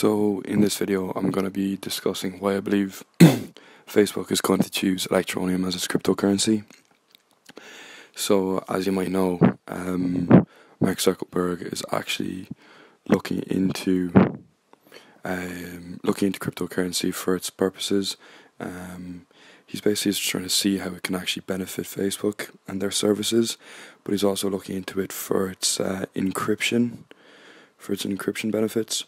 So in this video I'm going to be discussing why I believe Facebook is going to choose Electroneum as its cryptocurrency. So as you might know, Mark Zuckerberg is actually looking into cryptocurrency for its purposes. He's basically just trying to see how it can actually benefit Facebook and their services, but he's also looking into it for its encryption benefits.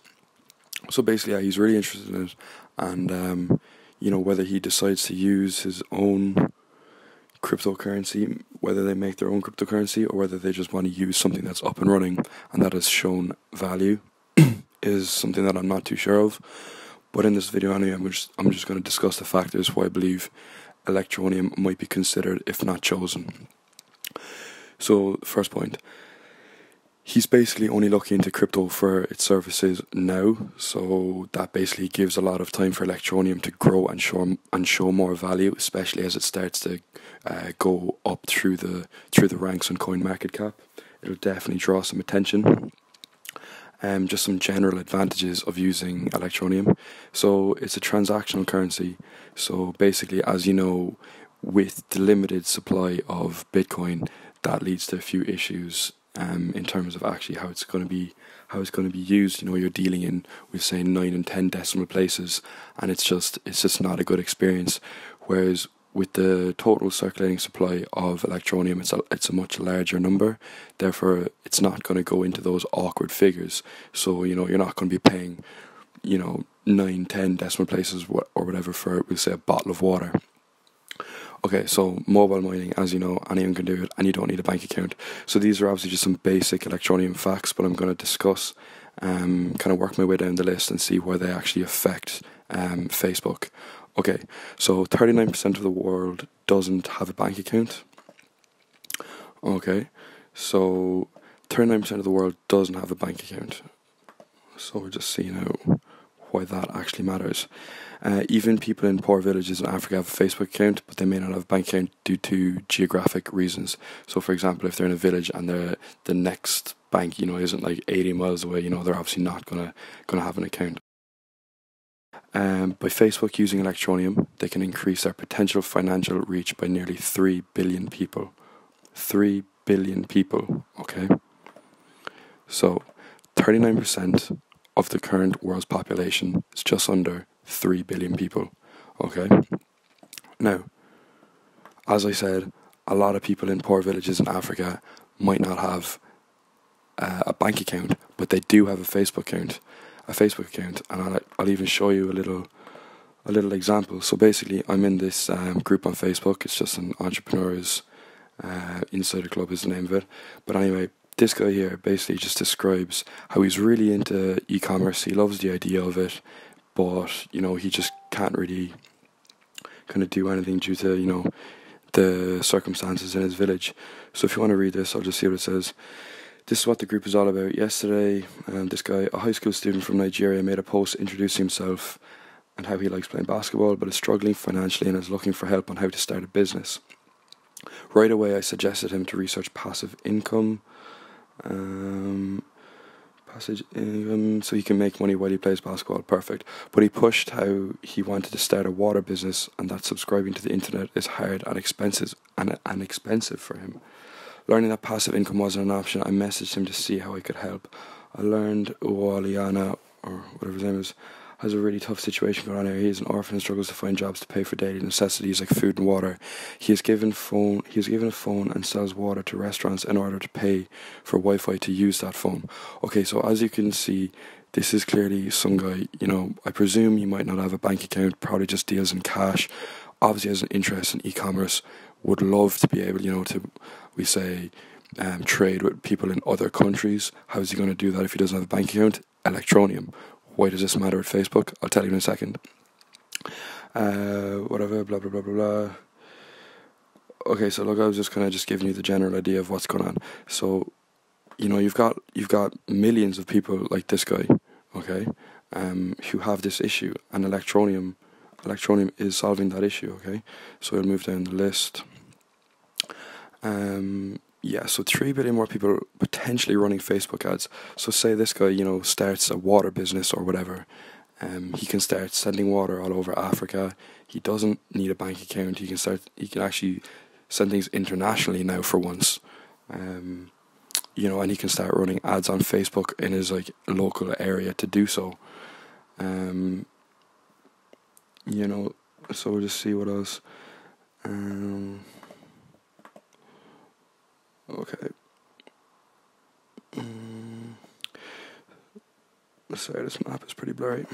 So basically, he's really interested in it, and whether he decides to use his own cryptocurrency, whether they make their own cryptocurrency, or whether they just want to use something that's up and running and that has shown value, is something that I'm not too sure of. But in this video, anyway, I'm just going to discuss the factors why I believe Electroneum might be considered, if not chosen. So, first point. He's basically only looking into crypto for its services now, so that basically gives a lot of time for Electroneum to grow and show more value, especially as it starts to go up through the ranks on CoinMarketCap. It'll definitely draw some attention. Just some general advantages of using Electroneum. So it's a transactional currency. So basically, as you know, with the limited supply of Bitcoin, that leads to a few issues. In terms of actually how it's going to be used. You're dealing in, we say, 9 and 10 decimal places, and it's just not a good experience. Whereas with the total circulating supply of Electroneum, it's a much larger number. Therefore, it's not going to go into those awkward figures. So you're not going to be paying 9, 10 decimal places or whatever for, we'll say, a bottle of water. Okay, so mobile mining, as you know, anyone can do it, and you don't need a bank account. So these are obviously just some basic Electroneum facts, but I'm going to discuss, kind of work my way down the list and see why they actually affect Facebook. Okay, so 39% of the world doesn't have a bank account. Okay, so 39% of the world doesn't have a bank account. So we'll just see now why that actually matters. Even people in poor villages in Africa have a Facebook account, but they may not have a bank account due to geographic reasons. So, for example, if they're in a village and the next bank, isn't like 80 miles away, they're obviously not gonna have an account. By Facebook using Electroneum, they can increase their potential financial reach by nearly 3 billion people. 3 billion people, okay? So, 39% of the current world's population is just under 3 billion people, okay? Now, as I said, a lot of people in poor villages in Africa might not have a bank account, but they do have a Facebook account, and I'll even show you a little example. So basically, I'm in this group on Facebook. It's just an entrepreneurs insider club is the name of it. But anyway, this guy here basically just describes how he's really into e-commerce. He loves the idea of it, but he just can't really kind of do anything due to the circumstances in his village. So if you want to read this, I'll just see what it says. This is what the group is all about. Yesterday, this guy, a high school student from Nigeria, made a post introducing himself and how he likes playing basketball but is struggling financially and is looking for help on how to start a business. Right away, I suggested him to research passive income. So he can make money while he plays basketball. Perfect. But he pushed how he wanted to start a water business and that subscribing to the internet is hard and expensive for him. Learning that passive income wasn't an option, I messaged him to see how I could help. I learned Uwaliana, or whatever his name is, has a really tough situation going on here. He is an orphan and struggles to find jobs to pay for daily necessities like food and water. He is given a phone and sells water to restaurants in order to pay for Wi-Fi to use that phone. Okay, so as you can see, this is clearly some guy, I presume he might not have a bank account, probably just deals in cash, obviously has an interest in e-commerce, would love to be able, to, we say, trade with people in other countries. How is he going to do that if he doesn't have a bank account? Electroneum. Why does this matter with Facebook? I'll tell you in a second. Whatever, blah, blah, blah, blah, blah. Okay, so look, I was just kind of just giving you the general idea of what's going on. So, you've got millions of people like this guy, okay, who have this issue, and Electroneum is solving that issue, okay? So we'll move down the list. Yeah, so 3 billion more people potentially running Facebook ads. So say this guy, starts a water business or whatever. He can start sending water all over Africa. He doesn't need a bank account. He can actually send things internationally now for once. And he can start running ads on Facebook in his local area to do so. So we'll just see what else. Okay. Sorry, this map is pretty blurry.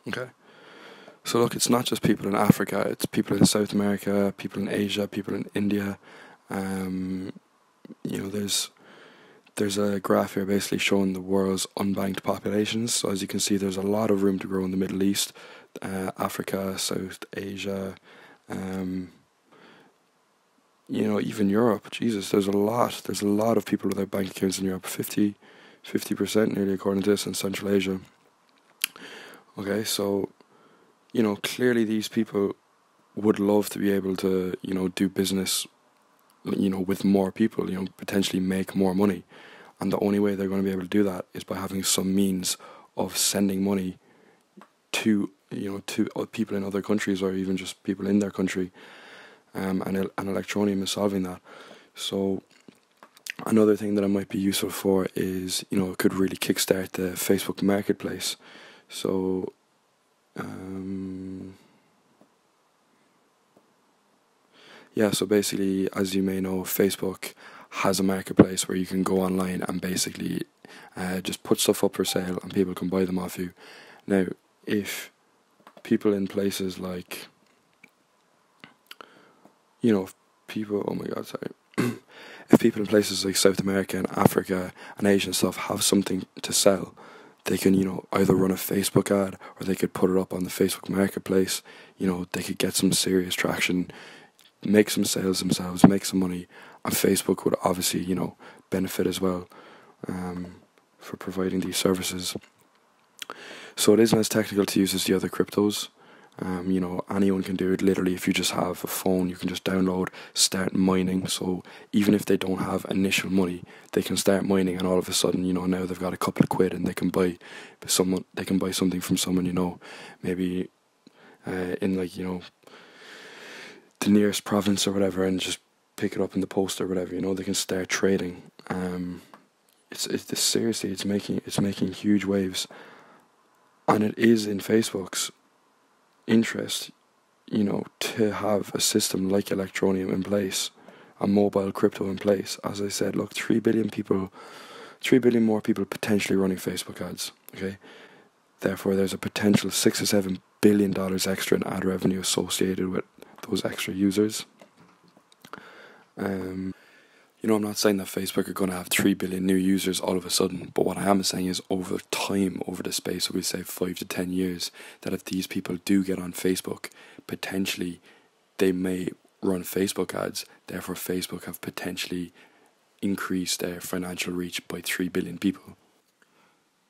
Okay. So look, it's not just people in Africa, it's people in South America, people in Asia, people in India. There's a graph here basically showing the world's unbanked populations. So as you can see, there's a lot of room to grow in the Middle East, Africa, South Asia, even Europe. Jesus, there's a lot of people without bank accounts in Europe. 50% nearly, according to this, in Central Asia. Okay, so clearly these people would love to be able to do business with more people, potentially make more money. And the only way they're going to be able to do that is by having some means of sending money to people in other countries, or even just people in their country. And Electroneum is solving that. So another thing that it might be useful for is, it could really kickstart the Facebook marketplace. So so basically, as you may know, Facebook has a marketplace where you can go online and basically just put stuff up for sale and people can buy them off you. Now, if people in places like, if people in places like South America and Africa and Asia and stuff have something to sell, they can, either run a Facebook ad or they could put it up on the Facebook marketplace. They could get some serious traction, make some sales themselves, make some money, and Facebook would obviously, benefit as well for providing these services. So it isn't as technical to use as the other cryptos. Anyone can do it. Literally, if you just have a phone, you can just download, start mining. So even if they don't have initial money, they can start mining, and all of a sudden, now they've got a couple of quid, and they can buy something from someone, maybe in the nearest province or whatever, and just pick it up in the post or whatever. They can start trading. Seriously, it's making huge waves, and it is in Facebook's interest, to have a system like Electroneum in place, a mobile crypto in place. As I said, look, 3 billion more people potentially running Facebook ads. Okay, therefore there's a potential $6 or $7 billion extra in ad revenue associated with those extra users. I'm not saying that Facebook are going to have 3 billion new users all of a sudden, but what I am saying is over time, over the space of, we say, 5 to 10 years, that if these people do get on Facebook, potentially they may run Facebook ads. Therefore, Facebook have potentially increased their financial reach by 3 billion people.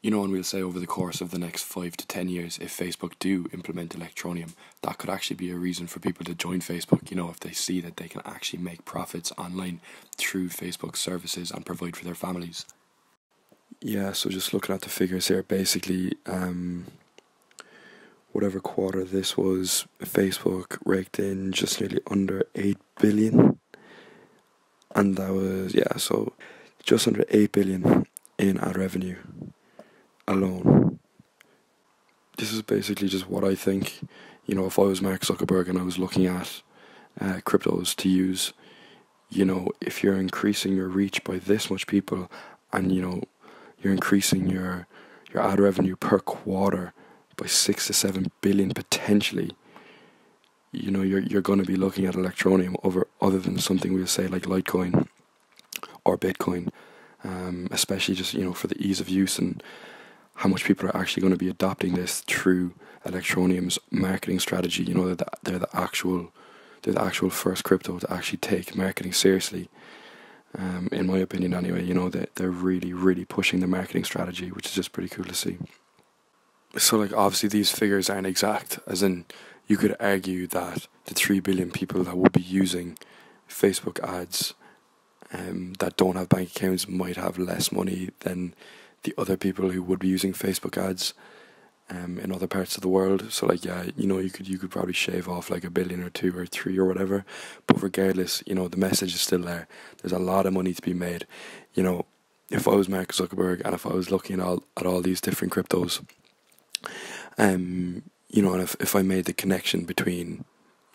And we'll say over the course of the next 5 to 10 years, if Facebook do implement Electroneum, that could actually be a reason for people to join Facebook, if they see that they can actually make profits online through Facebook services and provide for their families. Yeah, so just looking at the figures here, basically, whatever quarter this was, Facebook raked in just nearly under 8 billion. And that was, so just under 8 billion in ad revenue alone. This is basically just what I think. If I was Mark Zuckerberg and I was looking at cryptos to use, if you're increasing your reach by this much people, and you're increasing your ad revenue per quarter by 6 to 7 billion potentially, you're going to be looking at Electroneum other than something we'll say like Litecoin or Bitcoin, especially just for the ease of use and how much people are actually going to be adopting this through Electroneum's marketing strategy. They're the actual first crypto to actually take marketing seriously. in my opinion anyway. You know, they're really pushing the marketing strategy, which is just pretty cool to see. So like obviously these figures aren't exact, as in you could argue that the 3 billion people that would be using Facebook ads that don't have bank accounts might have less money than the other people who would be using Facebook ads in other parts of the world. So like, yeah, you know, you could probably shave off like $1 billion or 2 or 3 or whatever, but regardless, you know, the message is still there. There's a lot of money to be made. You know, if I was Mark Zuckerberg and if I was looking at all these different cryptos, you know, and if I made the connection between,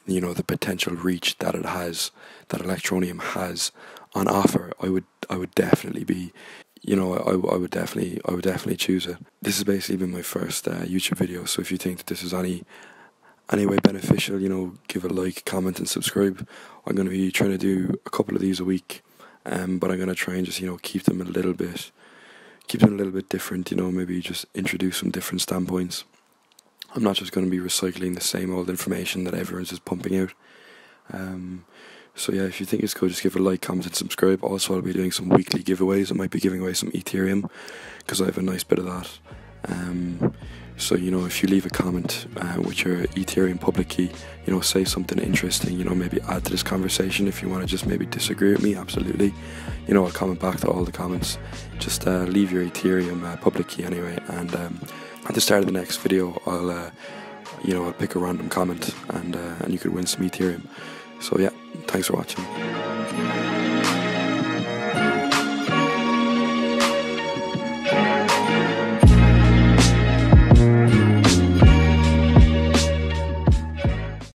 you know, the potential reach that it has, that Electroneum has on offer, I would definitely be, you know, I would definitely choose it. This has basically been my first YouTube video, so if you think that this is any way beneficial, you know, give it a like, comment and subscribe. I'm going to be trying to do a couple of these a week, but I'm going to try and just, you know, keep them a little bit different, you know, maybe just introduce some different standpoints. I'm not just going to be recycling the same old information that everyone's just pumping out. So yeah, if you think it's cool, just give it a like, comment and subscribe. Also, I'll be doing some weekly giveaways. I might be giving away some Ethereum, because I have a nice bit of that. So, you know, if you leave a comment with your Ethereum public key, you know, say something interesting, you know, maybe add to this conversation. If you want to just maybe disagree with me, absolutely. You know, I'll comment back to all the comments. Just leave your Ethereum public key anyway, and at the start of the next video, I'll pick a random comment, and you could win some Ethereum. So yeah, thanks for watching.